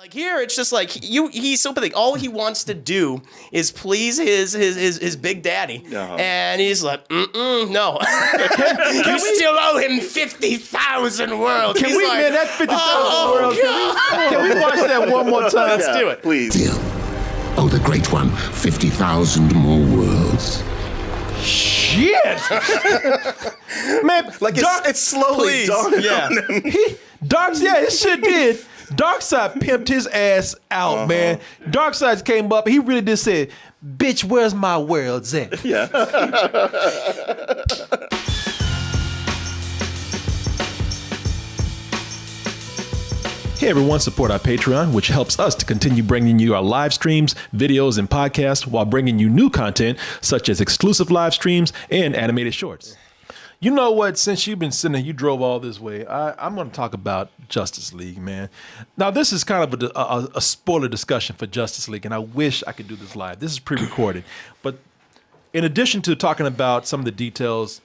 Like here, it's just like he's so pathetic. All he wants to do is please his big daddy, and he's like, no, you still owe him 50,000 worlds. Can we, man, that 50,000 worlds? Can we watch that one more time? Let's do it, please. Oh, the great one, 50,000 more worlds. Shit, man, like it's slowly dawned on him. It shit did. Darkseid pimped his ass out, man. Darkseid came up. He really did say, "Bitch, where's my worlds at?" Yeah. Hey everyone, support our Patreon, which helps us to continue bringing you our live streams, videos, and podcasts while bringing you new content such as exclusive live streams and animated shorts. You know what? Since you've been sitting, you drove all this way. I'm going to talk about Justice League, man. Now, this is kind of a spoiler discussion for Justice League, and I wish I could do this live. This is pre-recorded. But in addition to talking about some of the details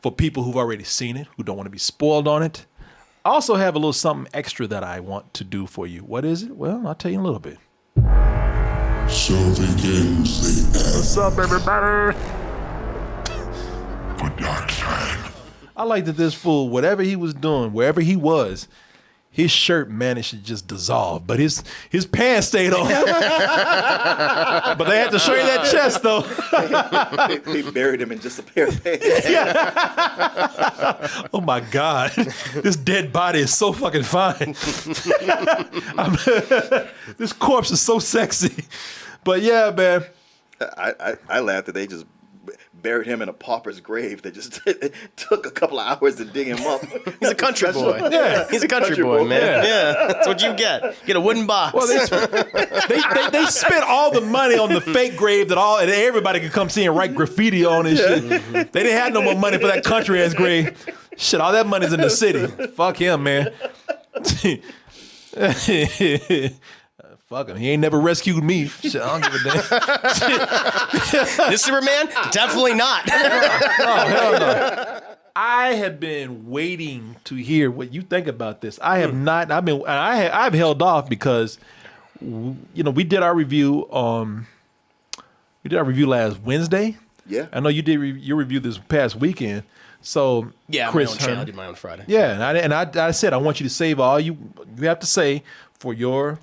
for people who've already seen it, who don't want to be spoiled on it, I also have a little something extra that I want to do for you. What is it? Well, I'll tell you in a little bit. So begins the end. What's up, everybody? For Darkseid. I like that this fool, whatever he was doing, wherever he was, his shirt managed to just dissolve, but his pants stayed on. But they had to show you that chest, though. They buried him in just a pair of pants. Oh my God, this dead body is so fucking fine. This corpse is so sexy. But yeah, man. I laughed that they just buried him in a pauper's grave. They just took a couple of hours to dig him up. He's a country boy. Yeah, he's a country boy, man. Yeah, that's what you get. Get a wooden box. Well, they spent all the money on the fake grave and everybody could come see and write graffiti on and shit. They didn't have no more money for that country ass grave. Shit, all that money's in the city. Fuck him, man. Fuck him. He ain't never rescued me. Shit, I don't give a damn. This Superman? Definitely not. Oh, hell no. I have been waiting to hear what you think about this. I have not. I've held off because, we did our review. We did our review last Wednesday. Yeah. I know you did your review this past weekend. So yeah, Chris, my own channel. I did my own Friday. Yeah, and I said I want you to save all you have to say for your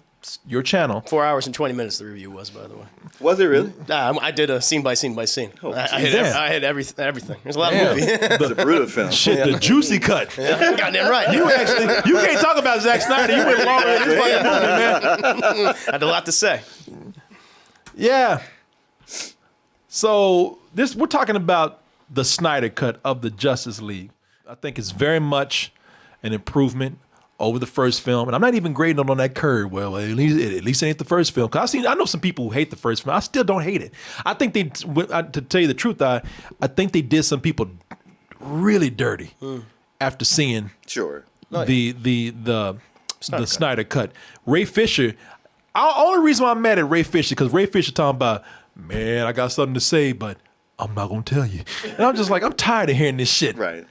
channel. 4 hours and 20 minutes the review was, by the way. Was it really? I did a scene by scene by scene. Oh, I had everything. There's a lot of movie. It's a brutal film. Shit, the juicy cut. Yeah, goddamn right. You can't talk about Zack Snyder. You went longer than this fucking movie, man. I had a lot to say. Yeah. So we're talking about the Snyder Cut of the Justice League. I think it's very much an improvement over the first film, and I'm not even grading it on that curve. Well, at least it ain't the first film. Cause I know some people who hate the first film. I still don't hate it. I think to tell you the truth, I think they did some people really dirty after seeing the Snyder Cut. Ray Fisher. Only reason why I'm mad at Ray Fisher because Ray Fisher talking about, man, I got something to say, but I'm not gonna tell you. And I'm just like, I'm tired of hearing this shit. Right.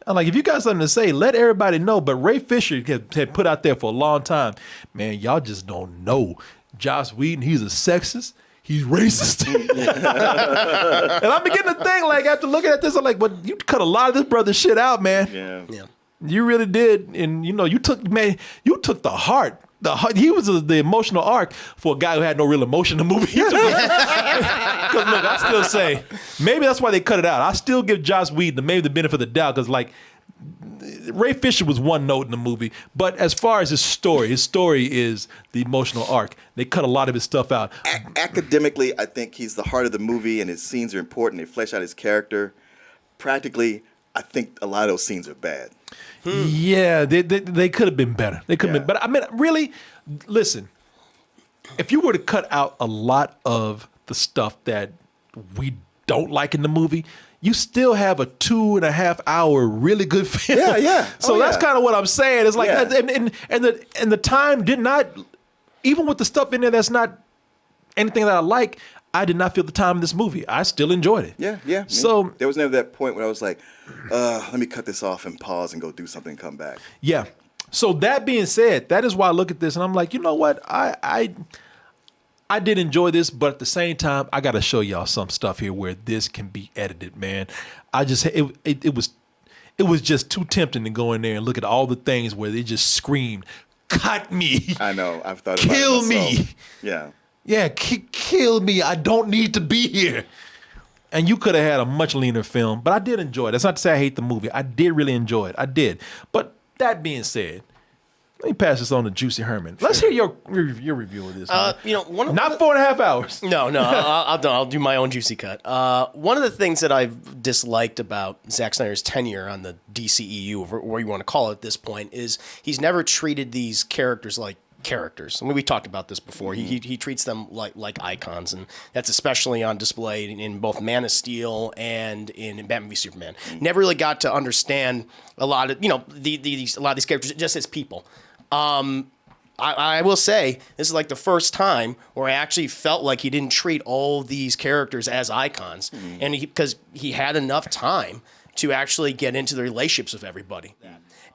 I'm like, if you got something to say, let everybody know. But Ray Fisher had put out there for a long time, man, y'all just don't know. Joss Whedon, he's a sexist. He's racist. And I'm beginning to think, like, after looking at this, I'm like, but you cut a lot of this brother's shit out, man. Yeah. You really did. And, you took the heart. He was the emotional arc for a guy who had no real emotion in the movie. Because look, I still say, maybe that's why they cut it out. I still give Joss Whedon maybe the benefit of the doubt because, like, Ray Fisher was one note in the movie, but as far as his story is the emotional arc. They cut a lot of his stuff out. Academically, I think he's the heart of the movie, and his scenes are important. They flesh out his character. Practically, I think a lot of those scenes are bad. Yeah, they could have been better. They could have been, but I mean, really, listen. If you were to cut out a lot of the stuff that we don't like in the movie, you still have a 2.5 hour really good film. Yeah. So that's kind of what I'm saying. It's like, and the time did not, even with the stuff in there that's not anything that I like, I did not feel the time in this movie. I still enjoyed it. Yeah. So there was never that point where I was like, let me cut this off and pause and go do something and come back. Yeah. So that being said, that is why I look at this and I'm like, you know what? I did enjoy this, but at the same time, I got to show y'all some stuff here where this can be edited, man. It was just too tempting to go in there and look at all the things where they just screamed, "Cut me!" I know. I've thought about kill it me. myself. Yeah. Yeah, kill me. I don't need to be here. And you could have had a much leaner film, but I did enjoy it. That's not to say I hate the movie. I did really enjoy it. I did. But that being said, let me pass this on to Juicy Herman. Let's hear your review of this. Not 4.5 hours. No, I'll do my own juicy cut. One of the things that I've disliked about Zack Snyder's tenure on the DCEU, or where you want to call it at this point, is he's never treated these characters like characters. I mean, we talked about this before. He treats them like icons, and that's especially on display in both Man of Steel and in Batman v Superman. Never really got to understand a lot of these characters just as people. I will say this is like the first time where I actually felt like he didn't treat all these characters as icons, and because he had enough time to actually get into the relationships with everybody.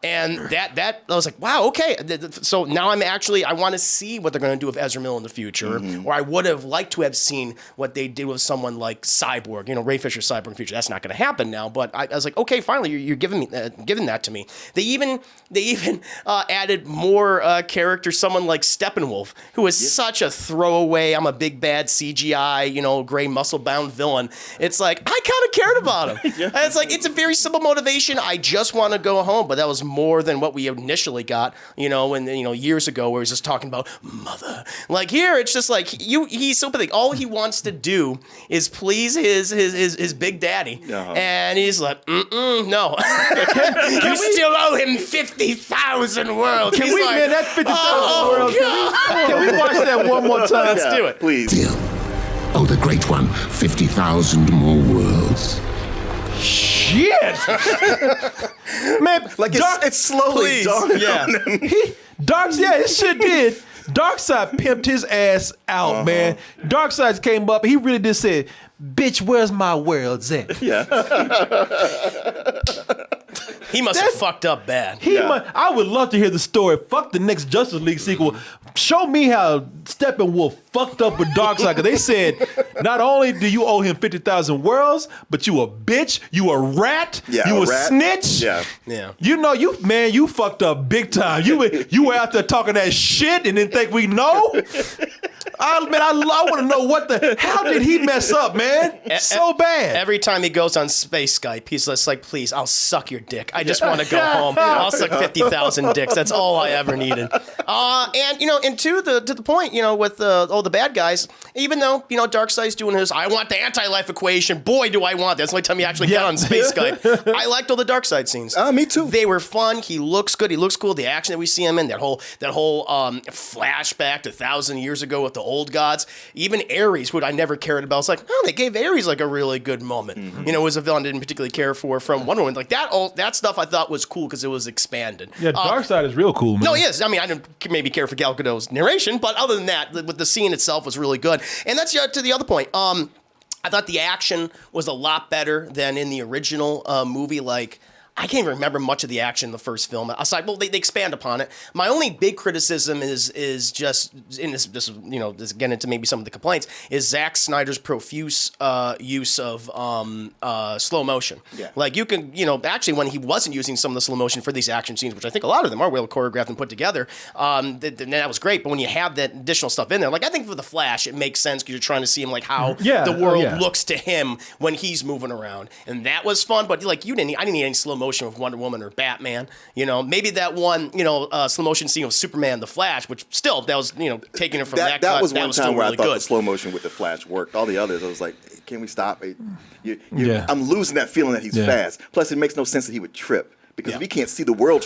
And that I was like, wow, okay. So now I want to see what they're going to do with Ezra Miller in the future, or I would have liked to have seen what they did with someone like Cyborg, Ray Fisher's Cyborg in the future. That's not going to happen now, but I was like, okay, finally, you're giving that to me. They even added more characters, someone like Steppenwolf, who is such a throwaway, I'm a big bad CGI, gray muscle-bound villain. It's like, I kind of cared about him. And it's like, it's a very simple motivation. I just want to go home, but that was more than what we initially got, years ago, where he's just talking about mother. Like here, it's just like he's so pathetic. All he wants to do is please his big daddy, and he's like, no, you still owe him 50,000 worlds. Can we, man, that 50,000 worlds? Can we watch that one more time? Let's do it, please. Deal. Oh, the great one, 50,000 more worlds. Shit, man! Like it's slowly dawning on him. It shit did. Darkseid pimped his ass out, man. Darkseid came up. He really just said, "Bitch, where's my worlds at?" Yeah. He must have fucked up bad. I would love to hear the story. Fuck the next Justice League sequel. Show me how Steppenwolf fucked up with Darkseid. Because they said, not only do you owe him 50,000 worlds, but you a bitch, you a rat, you a snitch. Yeah. You fucked up big time. You were out there talking that shit and didn't think we know. I want to know how did he mess up, man? So bad. Every time he goes on Space Skype, he's just like, please, I'll suck your dick. I just want to go home. I'll suck 50,000 dicks. That's all I ever needed. And to the point, with all the bad guys, even though, Darkseid's doing his, I want the anti-life equation. Boy, do I want that. That's the only time he actually got on Space Skype. I liked all the Darkseid scenes. Me too. They were fun. He looks good. He looks cool. The action that we see him in, that whole flashback to 1,000 years ago with the old gods. Even Ares, who I never cared about. It's like, they gave Ares like a really good moment. It was a villain I didn't particularly care for from Wonder Woman. Like that stuff I thought was cool because it was expanded. Yeah, Darkseid is real cool, man. No, he is. I mean, I didn't maybe care for Gal Gadot's narration, but other than that, with the scene itself was really good. And that's to the other point. I thought the action was a lot better than in the original movie. Like, I can't even remember much of the action in the first film. Aside, well, they expand upon it. My only big criticism is just in this getting into maybe some of the complaints is Zack Snyder's profuse use of slow motion. Yeah. Like you can, actually when he wasn't using some of the slow motion for these action scenes, which I think a lot of them are well choreographed and put together, that was great. But when you have that additional stuff in there, like I think for the Flash, it makes sense because you're trying to see him like how the world looks to him when he's moving around, and that was fun. But like I didn't need any slow motion with Wonder Woman or Batman, maybe that one, slow motion scene with Superman, the Flash, which still that was, taking it from that. That was one time where really I thought good. The slow motion with the Flash worked. All the others, I was like, hey, can we stop? I'm losing that feeling that he's fast. Plus, it makes no sense that he would trip. Because if he can't see the world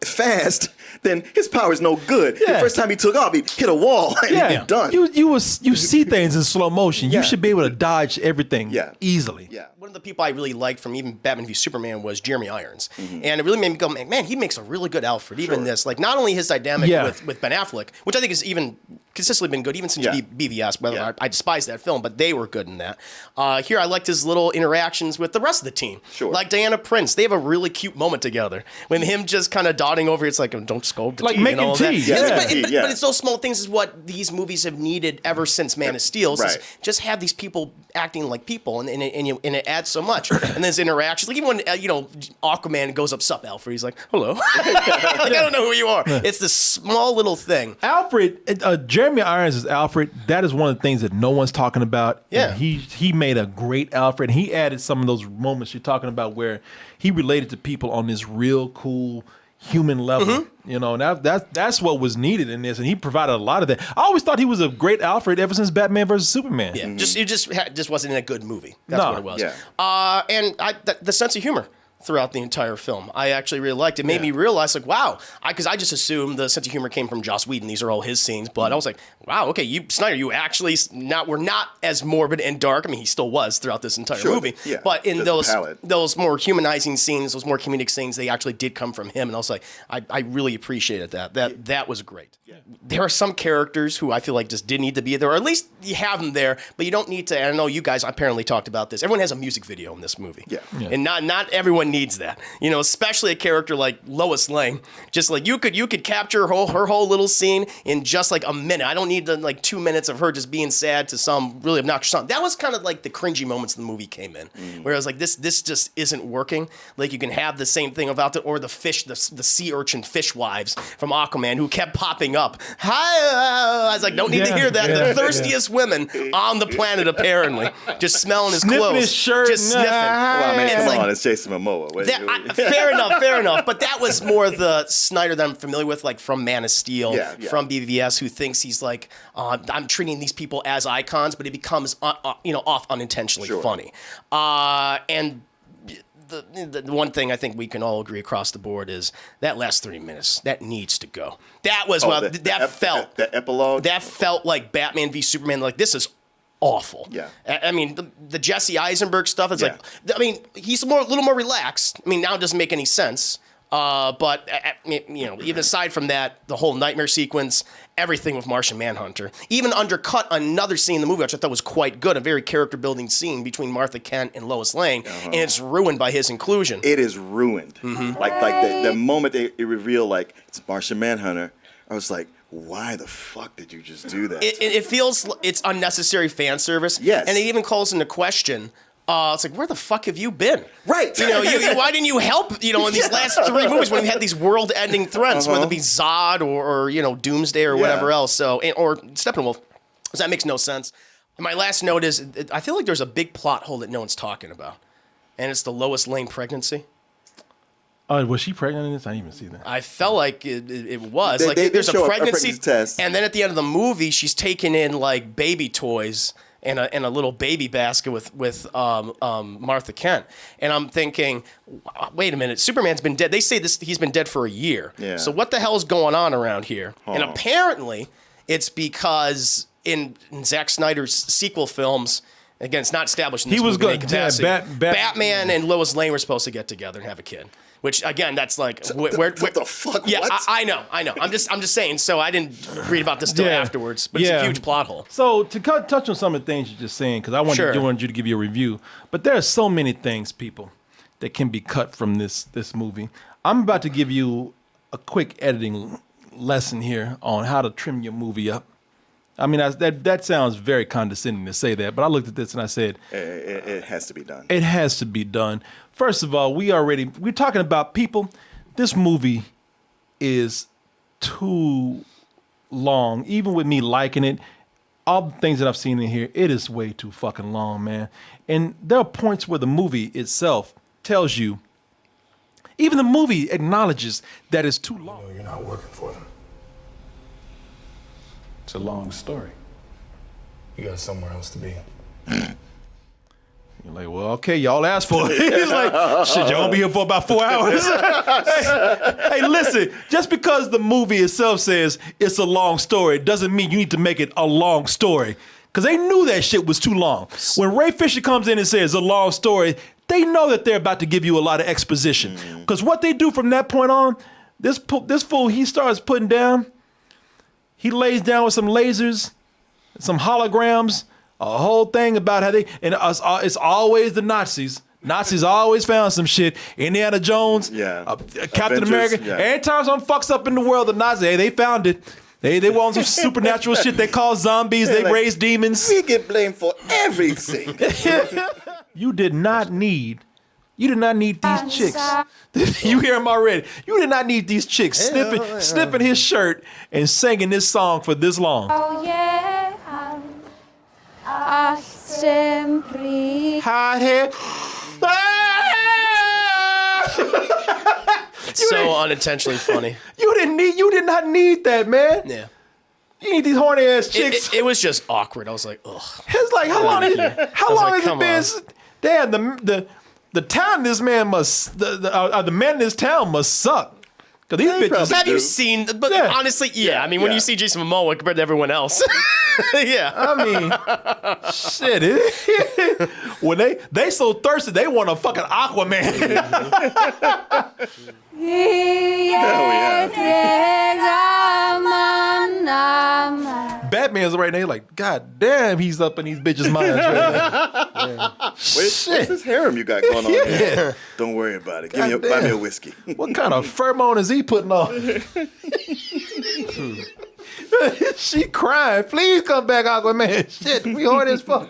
fast, then his power is no good. The first time he took off, he hit a wall and he's done. You see things in slow motion. You should be able to dodge everything easily. Yeah. One of the people I really liked from even Batman v Superman was Jeremy Irons. And it really made me go, man, he makes a really good Alfred. Even this, like not only his dynamic with Ben Affleck, which I think is even consistently been good, even since BVS. Whether I despise that film, but they were good in that. Here, I liked his little interactions with the rest of the team. Sure. Like Diana Prince, they have a really cute moment together. When him just kind of dotting over, it's like, don't scold the like tea. making and all tea. That. But it's those small things is what these movies have needed ever since Man of Steel. Is just have these people acting like people, and it adds so much. And there's interactions. Like even when Aquaman goes up, sup Alfred, he's like, hello. I don't know who you are. It's this small little thing. Alfred, Jeremy Irons is Alfred. That is one of the things that no one's talking about. Yeah. And he made a great Alfred. He added some of those moments you're talking about where he related to people on this real cool human level. And that's what was needed in this, and he provided a lot of that. I always thought he was a great Alfred ever since Batman versus Superman. Yeah, just wasn't in a good movie. That's what it was. Yeah. And the sense of humor throughout the entire film, I actually really liked. It made me realize, like, wow, because I just assumed the sense of humor came from Joss Whedon. These are all his scenes, but I was like, wow, okay, Snyder, you actually were not as morbid and dark. I mean, he still was throughout this entire movie, but in those more humanizing scenes, those more comedic scenes, they actually did come from him, and I was like, I really appreciated that. That was great. Yeah. There are some characters who I feel like just didn't need to be there, or at least you have them there, but you don't need to. And I know you guys apparently talked about this. Everyone has a music video in this movie, and not everyone needs that. Especially a character like Lois Lane. Just like you could capture her whole little scene in just like a minute. I don't need like 2 minutes of her just being sad to some really obnoxious song. That was kind of like the cringy moments the movie came in, where I was like, this just isn't working. Like you can have the same thing about it, or the sea urchin fishwives from Aquaman who kept popping up. Hi, I was like, don't need to hear that. The thirstiest women on the planet, apparently, just smelling his Sniffing clothes, his shirt. just sniffing. Well, I mean, It's come on, it's Jason Momoa. Fair enough. But that was more the Snyder that I'm familiar with, like from Man of Steel, from BVS, who thinks he's like, I'm treating these people as icons, but it becomes, off unintentionally funny. And the one thing I think we can all agree across the board is that last 3 minutes, that needs to go. That was the epilogue. That felt like Batman v Superman. Like, this is awful. Yeah. I mean, the Jesse Eisenberg stuff is like, I mean, he's a little more relaxed. I mean, now it doesn't make any sense. But even aside from that, the whole nightmare sequence, everything with Martian Manhunter, even undercut another scene in the movie, which I thought was quite good, a very character-building scene between Martha Kent and Lois Lane, and it's ruined by his inclusion. It is ruined. Like the moment they reveal like it's Martian Manhunter, I was like, why the fuck did you just do that? It feels it's unnecessary fan service. Yes, and it even calls into question. It's like, where the fuck have you been? Right. Why didn't you help, in these last 3 movies when we had these world-ending threats, whether it be Zod or Doomsday or whatever else, or Steppenwolf. So that makes no sense. And my last note is, I feel like there's a big plot hole that no one's talking about, and it's the Lois Lane pregnancy. Was she pregnant in this? I didn't even see that. I felt like it was. There's a pregnancy test. And then at the end of the movie, she's taking in, like, baby toys and a little baby basket with Martha Kent. And I'm thinking, wait a minute, Superman's been dead. They say he's been dead for a year. Yeah. So what the hell is going on around here? And apparently it's because in Zack Snyder's sequel films, again, it's not established in this movie. He was good. Batman and Lois Lane were supposed to get together and have a kid. Which again, that's like what the fuck? Yeah, what? I know. I'm just saying. So I didn't read about this till afterwards, but it's a huge plot hole. So to touch on some of the things you're just saying, because I wanted you to give you a review, but there are so many things, people, that can be cut from this movie. I'm about to give you a quick editing lesson here on how to trim your movie up. I mean, that sounds very condescending to say that, but I looked at this and I said, it has to be done. It has to be done. First of all, we're talking about people. This movie is too long. Even with me liking it, all the things that I've seen in here, it is way too fucking long, man. And there are points where the movie itself tells you, even the movie acknowledges that it's too long. You're not working for them. It's a long story. You got somewhere else to be. You're like, well, okay, y'all asked for it. He's like, shit, y'all gonna be here for about 4 hours. hey, listen, just because the movie itself says it's a long story doesn't mean you need to make it a long story. Because they knew that shit was too long. When Ray Fisher comes in and says a long story, they know that they're about to give you a lot of exposition. Because what they do from that point on, this fool, he starts putting down, He lays down with some lasers, some holograms, a whole thing about how it's always the Nazis. Nazis always found some shit. Indiana Jones, Captain Avengers, America. Every time something fucks up in the world, the Nazis, hey, they found it. They want some supernatural shit. They call zombies. They like, raise demons. We get blamed for everything. You did not need these chicks. You hear him already. You did not need these chicks sniffing his shirt and singing this song for this long. Oh yeah, sempre. Hot hair. So unintentionally funny. You did not need that, man. Yeah. You need these horny ass chicks. It was just awkward. I was like, ugh. It's like, how long has it been? Damn, the town this man must, the men in this town must suck. Cause these bitches. Have you seen? But honestly, I mean, when you see Jason Momoa compared to everyone else, yeah. I mean, shit. When they so thirsty, they want a fucking Aquaman. Batman's right now. Like, God damn, he's up in these bitches' minds right now. What's this harem you got going on here? Don't worry about it. Buy me a whiskey. What kind of pheromone is he putting on? She crying. Please come back, Aquaman. Shit, we horny as fuck.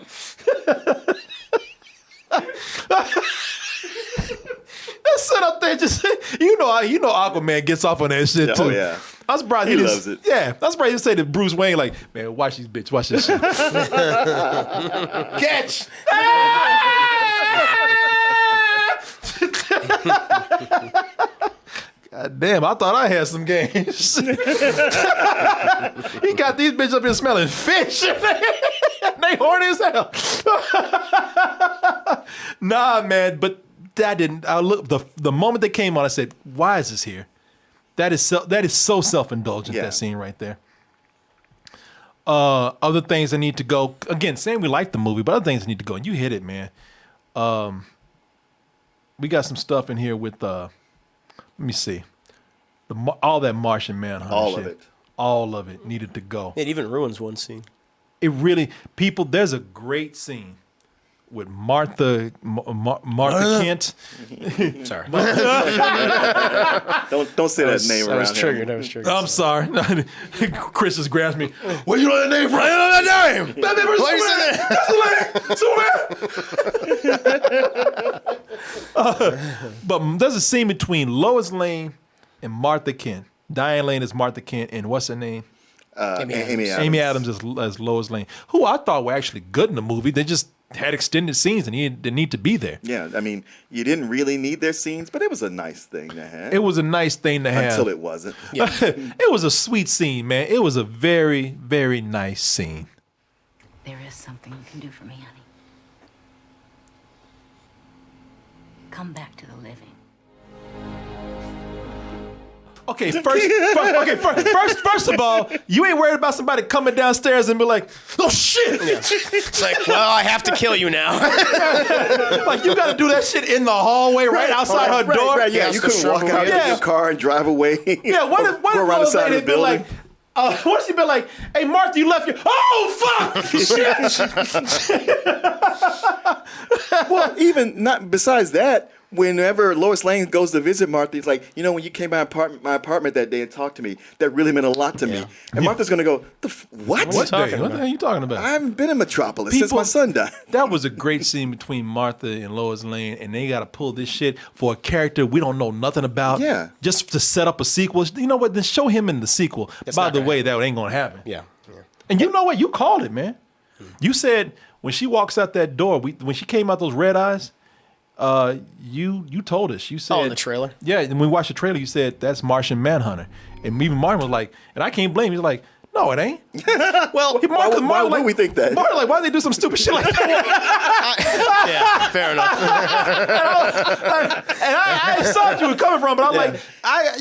Let's sit up there just you know Aquaman gets off on that shit too. Oh yeah. I'm surprised he loves it. Yeah, I'm surprised he say to Bruce Wayne like, man, watch these bitch, watch this shit. Catch. God damn, I thought I had some games. He got these bitches up here smelling fish. They horny as hell. Nah, man, but that didn't. I look the moment they came on, I said, "Why is this here?" That is so self-indulgent. That scene right there. Other things that need to go. Again, saying we like the movie, but other things that need to go. And you hit it, man. We got some stuff in here with. Let me see. All that Martian Manhunter shit. All of it needed to go. It even ruins one scene. It really, people. There's a great scene with Martha Kent. Sorry. Don't say that name around. I was triggered. I'm sorry. Chris just grabbed me. Where you know that name from? I don't know that name. Batman versus Superman. But there's a scene between Lois Lane and Martha Kent. Diane Lane is Martha Kent, and what's her name? Amy Adams as Lois Lane, who I thought were actually good in the movie. They just had extended scenes and they need to be there. Yeah, I mean, you didn't really need their scenes, but it was a nice thing to have. It was a nice thing to have. Until it wasn't. Yeah. It was a sweet scene, man. It was a very, very nice scene. There is something you can do for me, honey. Come back to the living. Okay, first of all, you ain't worried about somebody coming downstairs and be like, oh shit. Yeah. It's like, well, I have to kill you now. Like, you got to do that shit in the hallway right outside her door. Right, yeah, you couldn't walk out to your car and drive away. Yeah, what if go around the side of the building? What if she been like, hey, Martha, you left your... Oh, fuck! Shit. Well, even not besides that, whenever Lois Lane goes to visit Martha, he's like, you know, when you came by my apartment that day and talked to me, that really meant a lot to me. And Martha's going to go, what? What the hell are you talking about? I haven't been in Metropolis since my son died. That was a great scene between Martha and Lois Lane, and they got to pull this shit for a character we don't know nothing about. Yeah. Just to set up a sequel. You know what? Then show him in the sequel. By the way, that ain't going to happen. Yeah. And you know what? You called it, man. You said when she walks out that door, when she came out those red eyes, you told us. You said in the trailer? Yeah, and when we watched the trailer, you said that's Martian Manhunter. And even Martin was like, and I can't blame him. He's like, no, it ain't. Well, why would we think that? Martin like, why they do some stupid shit like that? Yeah, fair enough. And I saw what you were coming from, but I'm like,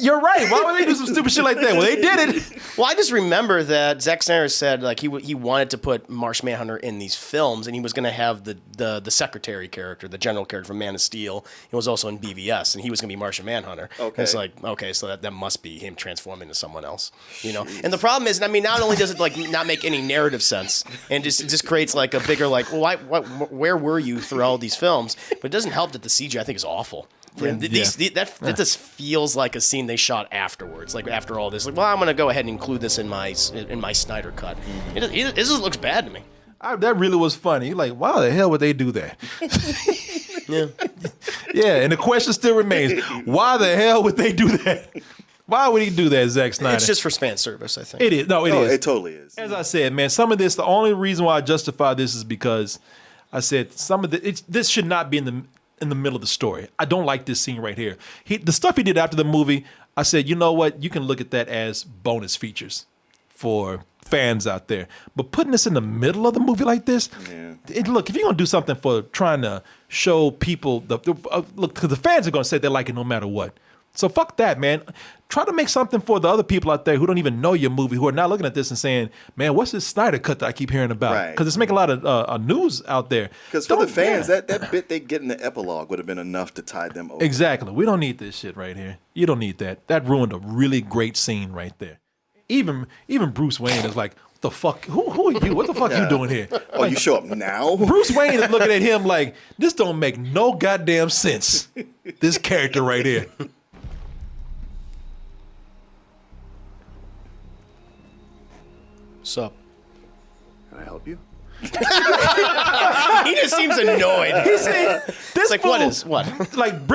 you're right. Why would they do some stupid shit like that? Well, they did it. Well, I just remember that Zack Snyder said like he wanted to put Martian Manhunter in these films, and he was going to have the secretary character, the general character from Man of Steel. He was also in BVS, and he was going to be Martian Manhunter. Okay. And it's like, okay, so that must be him transforming into someone else, you know. And the problem is, and I mean, mean, not only does it like not make any narrative sense, and it just creates like a bigger like, well, where were you through all these films? But it doesn't help that the CGI I think is awful. That just feels like a scene they shot afterwards, like after all this. Like, well, I'm gonna go ahead and include this in my Snyder cut. It just looks bad to me. That really was funny. Like, why the hell would they do that? Yeah, and the question still remains: why the hell would they do that? Why would he do that, Zack Snyder? It's just for fan service, I think. It is. No, it is. It totally is. As I said, man, some of this, the only reason why I justify this is because I said some of this should not be in the middle of the story. I don't like this scene right here. The stuff he did after the movie, I said, you know what? You can look at that as bonus features for fans out there. But putting this in the middle of the movie like this, look, if you're going to do something for trying to show people, look, because the fans are going to say they like it no matter what. So fuck that, man. Try to make something for the other people out there who don't even know your movie, who are now looking at this and saying, man, what's this Snyder cut that I keep hearing about? Because it's making a lot of news out there. Because for the fans, that bit they get in the epilogue would have been enough to tide them over. Exactly. We don't need this shit right here. You don't need that. That ruined a really great scene right there. Even Bruce Wayne is like, what the fuck? Who are you? What the fuck you doing here? Oh, like, you show up now? Bruce Wayne is looking at him like, this don't make no goddamn sense. This character right here. What's up? Can I help you? He just seems annoyed. He's saying, this like, what? Like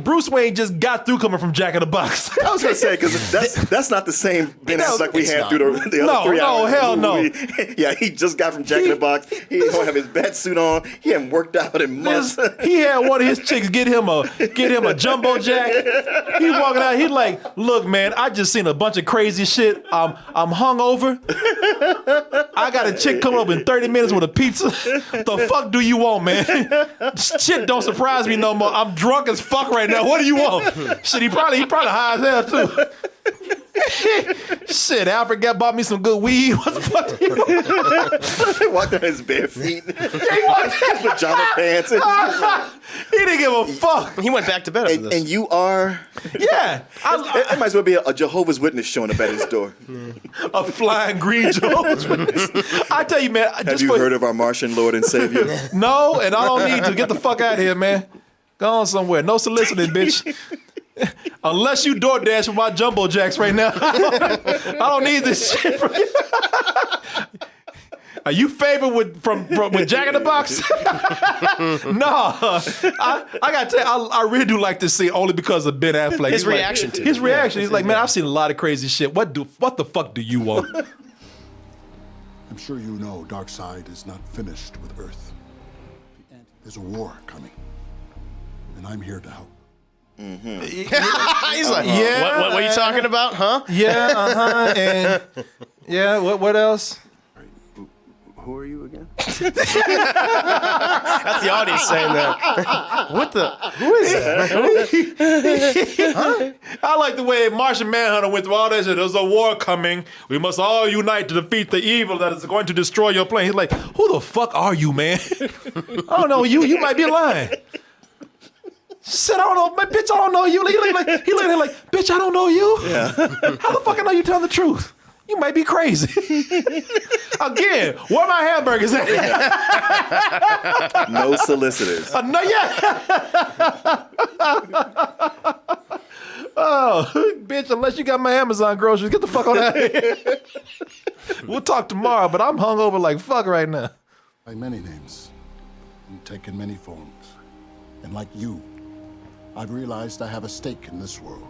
Bruce Wayne just got through coming from Jack in the Box. I was gonna say because that's not the same Ben Affleck we had through the other 3 hours. No, hell no. Yeah, he just got from Jack in the Box. He don't have his bat suit on. He hadn't worked out in months. He had one of his chicks get him a jumbo jack. He walking out. He like, look, man, I just seen a bunch of crazy shit. I'm hungover. I got a chick coming up in 30 minutes with a pizza. The fuck do you want, man? Shit don't surprise me no more. I'm drunk as fuck right now. What do you want? Shit, he probably high as hell too. Shit, Alfred bought me some good weed. What the fuck do you want? He walked out his bare feet. He walked his pajama pants. He didn't give a fuck. He went back to bed after this. And you are? Yeah. It might as well be a Jehovah's Witness showing up at his door. A flying green Jehovah's Witness. I tell you, man. Have you heard of our Martian Lord and Savior? No, and I don't need to. Get the fuck out of here, man. Go on somewhere. No soliciting, bitch. Unless you DoorDash for my jumbo jacks right now. I don't need this shit from you. Are you favored with Jack in the Box? No. I gotta tell you, I really do like this scene only because of Ben Affleck. His reaction to it. His reaction. He's like, man, I've seen a lot of crazy shit. What the fuck do you want? I'm sure you know Darkseid is not finished with Earth. There's a war coming, and I'm here to help. Mm-hmm. He's like, yeah. What are you talking about, huh? Yeah, and yeah. What else? Who are you again? That's the audience saying that. Who is it? Huh? I like the way Martian Manhunter went through all that shit. There's a war coming. We must all unite to defeat the evil that is going to destroy your plane. He's like, who the fuck are you, man? I don't know you. You might be lying. Said, I don't know, man, bitch, I don't know you. He looked at him like, bitch, I don't know you. Yeah. How the fuck I know you telling the truth? You might be crazy. Again, where my hamburgers at? No solicitors. No, yeah. Oh, bitch, unless you got my Amazon groceries, get the fuck on out of here. We'll talk tomorrow, but I'm hungover like fuck right now. By many names and taken many forms. And like you, I've realized I have a stake in this world.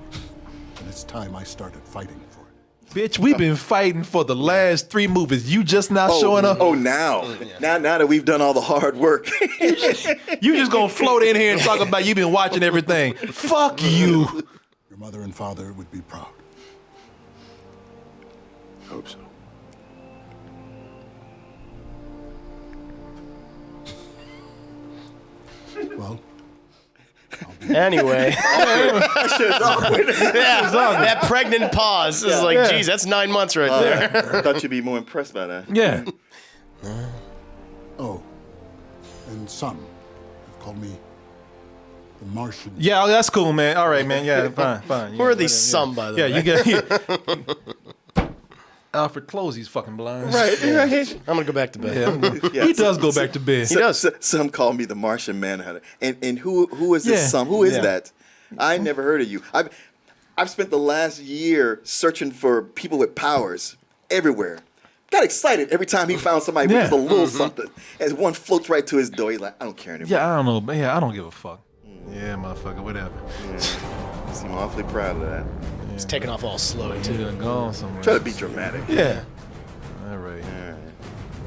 And it's time I started fighting for it. Bitch, we've been fighting for the last 3 movies. You just not showing up? Oh, now. Now that we've done all the hard work. You just gonna float in here and talk about you been watching everything. Fuck you. Your mother and father would be proud. Hope so. Well, anyway. That shit is awkward. Yeah, that pregnant pause is like, geez, that's 9 months right there. I thought you'd be more impressed by that. Yeah. Oh, and some have called me the Martian. Yeah, that's cool, man. All right, man. Yeah, fine. Who are these some, by the way? Yeah, you get. Alfred, close these fucking blinds. Right. I'm gonna go back to bed. Yeah, he does go back to bed. He does. Some call me the Martian Manhunter. And who is this some? Who is that? I never heard of you. I've spent the last year searching for people with powers everywhere. Got excited every time he found somebody with just a little something. As one floats right to his door, he's like, I don't care anymore. Yeah, I don't know. Yeah, I don't give a fuck. Yeah, motherfucker, whatever. Yeah. You seem awfully proud of that. It's taking off all slow too. You're gone somewhere. Try to be dramatic. Yeah. All right.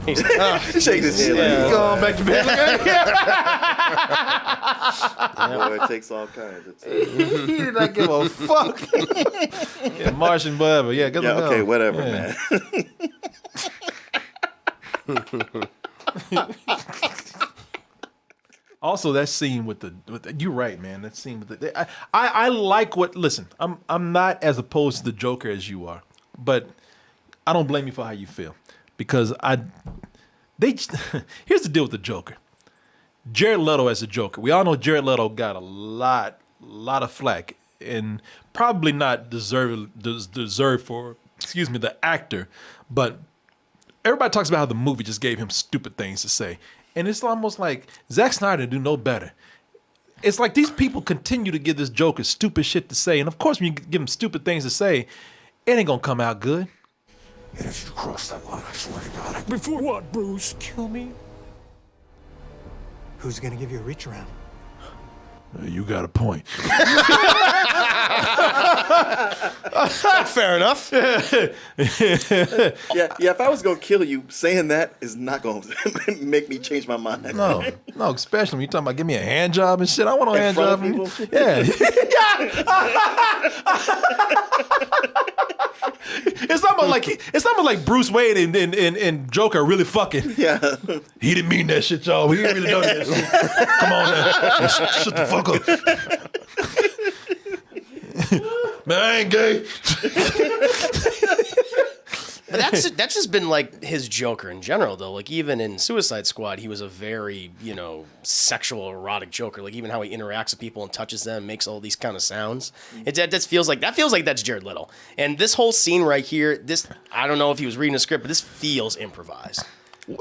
He's Shake his head like, Going back to bed. boy, it takes all kinds of time. He did not give a fuck. Yeah, Martian, whatever. Yeah, good luck. Okay, whatever, man. Also, that scene with the you're right, man. That scene with the I like what. Listen, I'm not as opposed to the Joker as you are, but I don't blame you for how you feel because here's the deal with the Joker. Jared Leto as a Joker. We all know Jared Leto got a lot of flack and probably not deserved for the actor, but everybody talks about how the movie just gave him stupid things to say. And it's almost like Zack Snyder do no better. It's like these people continue to give this Joker stupid shit to say. And of course, when you give him stupid things to say, it ain't gonna come out good. And if you cross that line, I swear to God. Before what, Bruce? Kill me? Who's gonna give you a reach around? You got a point. Fair enough. Yeah. If I was gonna kill you, saying that is not gonna make me change my mind. No, especially when you're talking about give me a hand job and shit. I want a hand job. Yeah. It's almost like Bruce Wayne and Joker are really fucking. Yeah. He didn't mean that shit, y'all. He didn't really know that shit. Come on now. Shut the fuck up. Man, I ain't gay. But that's just been like his Joker in general, though. Like even in Suicide Squad, he was a very sexual, erotic Joker. Like even how he interacts with people and touches them, makes all these kind of sounds. That feels like that's Jared Leto. And this whole scene right here, I don't know if he was reading a script, but this feels improvised.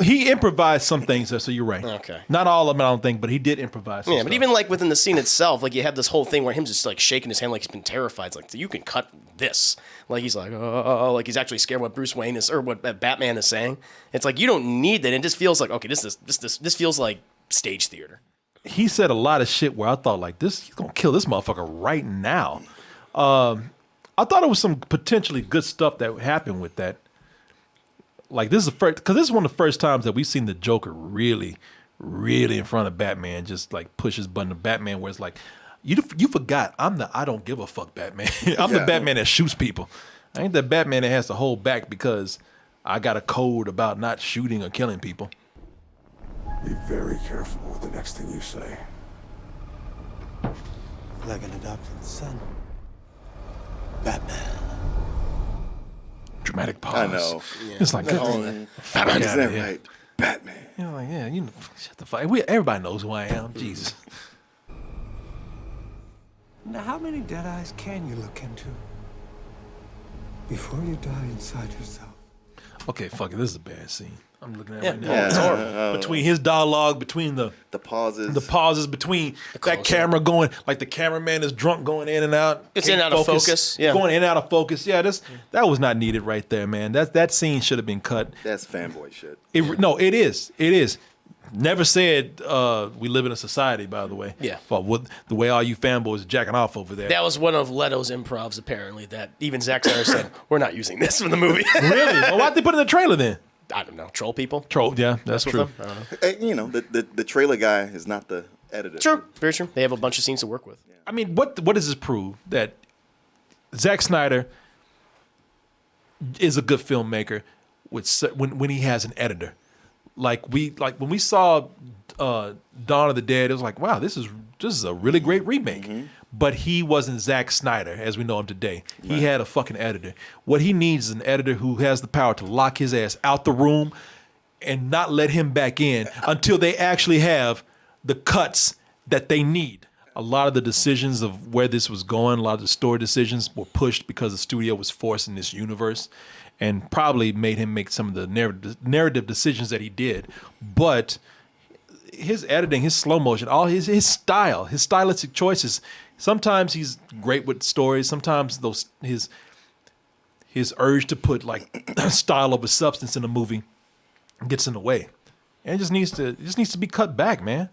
He improvised some things, so you're right. Okay. Not all of them, I don't think, but he did improvise. Yeah, but even like within the scene itself, like you have this whole thing where him just like shaking his hand like he's been terrified. It's like, so you can cut this. Like he's like, oh, like he's actually scared what Bruce Wayne is or what Batman is saying. It's like you don't need that. It just feels like okay, this feels like stage theater. He said a lot of shit where I thought like he's gonna kill this motherfucker right now. I thought it was some potentially good stuff that happened with that. Like this is the first, because this is one of the first times that we've seen the Joker really, really in front of Batman, just like push his button to Batman, where it's like, you forgot I'm the I don't give a fuck Batman. I'm the Batman that shoots people. I ain't the Batman that has to hold back because I got a code about not shooting or killing people. Be very careful with the next thing you say. Like an adopted son. Batman. Dramatic pause. I know. Yeah. It's like, Batman, is that right? Batman. You're like, yeah, shut the fuck. Everybody knows who I am. Jesus. Now, how many dead eyes can you look into before you die inside yourself? Okay, fuck it. This is a bad scene. I'm looking at it right now. Yeah. It's horrible. Between his dialogue, between the pauses, between that camera going, like the cameraman is drunk going in and out. It's in and out of focus. Yeah. Going in and out of focus. Yeah, that was not needed right there, man. That scene should have been cut. That's fanboy shit. No, it is. It is. Never said we live in a society, by the way. Yeah. But the way all you fanboys are jacking off over there. That was one of Leto's improvs, apparently, that even Zack Snyder said, we're not using this for the movie. Really? Well, why'd they put it in the trailer then? I don't know. Troll people? Troll, yeah, that's true. The trailer guy is not the editor. True. Very true. They have a bunch of scenes to work with. I mean, what does this prove? That Zack Snyder is a good filmmaker when he has an editor. Like when we saw Dawn of the Dead, it was like, wow, this is a really great remake. Mm-hmm. But he wasn't Zack Snyder as we know him today. Right. He had a fucking editor. What he needs is an editor who has the power to lock his ass out the room and not let him back in until they actually have the cuts that they need. A lot of the decisions of where this was going, a lot of the story decisions were pushed because the studio was forcing this universe. and probably made him make some of the narrative decisions that he did. But his editing, his slow motion, all his style, his stylistic choices. Sometimes he's great with stories. Sometimes his urge to put like style over substance in a movie gets in the way, and it just needs to be cut back, man.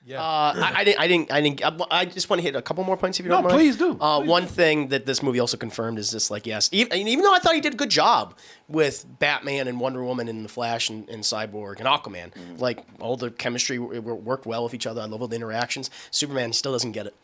Yeah. I just want to hit a couple more points if you don't mind. Please do. One thing that this movie also confirmed is just like, yes, even though I thought he did a good job with Batman and Wonder Woman and The Flash and Cyborg and Aquaman, like all the chemistry worked well with each other. I love all the interactions. Superman still doesn't get it.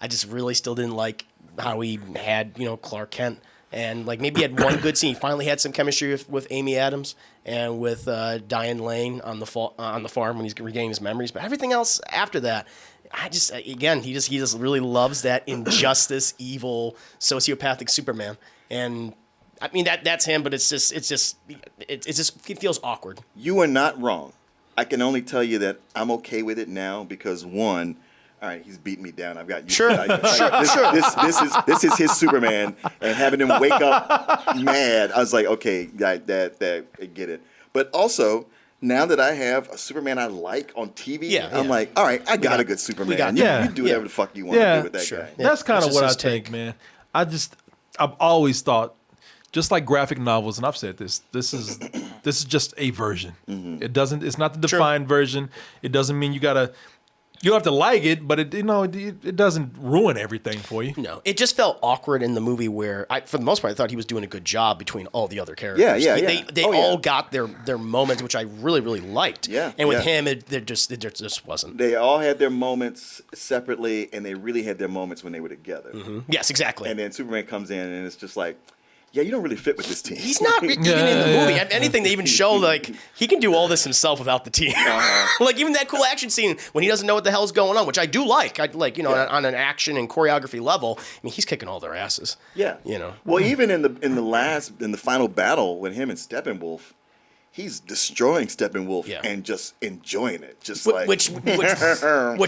I just really still didn't like how he had, Clark Kent. And like maybe he had one good scene. He finally had some chemistry with Amy Adams and with Diane Lane on the farm when he's regaining his memories. But everything else after that, he just really loves that injustice, evil, sociopathic Superman. And I mean that's him, but it feels awkward. You are not wrong. I can only tell you that I'm okay with it now because one. All right, he's beating me down. I've got you. Sure. This is his Superman, and having him wake up mad, I was like, okay, that I get it. But also, now that I have a Superman I like on TV, I'm like, all right, I got a good Superman. You do whatever the fuck you want to do with that guy. That's kind of what I think, man. I've always thought, just like graphic novels, and I've said this is just a version. Mm-hmm. It's not the defined version. It doesn't mean you don't have to like it, but it doesn't ruin everything for you. No, it just felt awkward in the movie where, for the most part, I thought he was doing a good job between all the other characters. They all got their moments, which I really, really liked. Yeah, and with him, it just wasn't. They all had their moments separately, and they really had their moments when they were together. Mm-hmm. Yes, exactly. And then Superman comes in, and it's just like, yeah, you don't really fit with this team. He's not even in the movie. Anything they even show, like, he can do all this himself without the team. Like, even that cool action scene when he doesn't know what the hell's going on, which I do like. On an action and choreography level, I mean, he's kicking all their asses. Yeah. Well, even in the final battle with him and Steppenwolf, he's destroying Steppenwolf and just enjoying it, which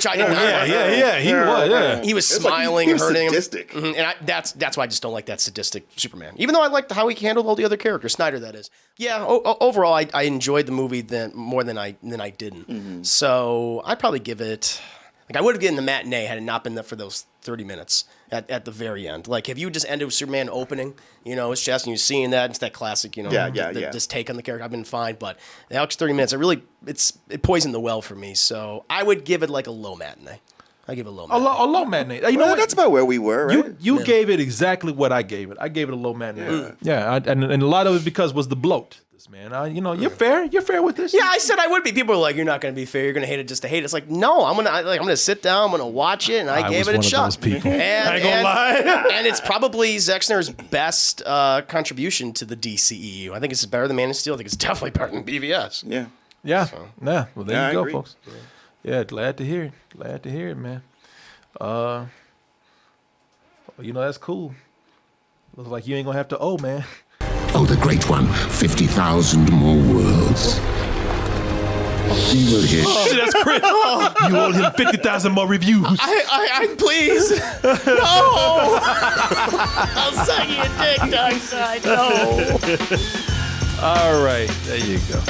I did not. He was smiling, he was hurting sadistic. him, and that's why I just don't like that sadistic Superman. Even though I liked how he handled all the other characters, Snyder, that is. Yeah, overall, I enjoyed the movie more than I didn't. Mm-hmm. So I'd probably give it. Like I would have given the matinee had it not been for those 30 minutes at the very end. Like if you just ended with Superman opening, his chest, and you're seeing that, it's that classic, this take on the character. I've been fine, but the extra 30 minutes, it poisoned the well for me. So I would give it like a low matinee. I give it a low matinee. A low matinee. You know what? That's about where we were, right? You gave it exactly what I gave it. I gave it a low matinee. Yeah, and a lot of it because was the bloat. Man, you're fair. You're fair with this. Yeah, I said I would be. People are like, "You're not going to be fair. You're going to hate it just to hate it." It's like, no, I'm gonna sit down. I'm gonna watch it, and I gave it a shot. Those people. And, I ain't gonna lie. And it's probably Zack Snyder's best contribution to the DCEU. I think it's better than Man of Steel. I think it's definitely better than BVS. Yeah. Well, there you go, agree. folks. Yeah, glad to hear it. Glad to hear it, man. That's cool. Looks like you ain't gonna have to man. Oh, the great one, 50,000 more worlds. He will hit. That's great. You owe him 50,000 more reviews. I please. No. I'll suck your dick, Darkseid. No. All right, there you go.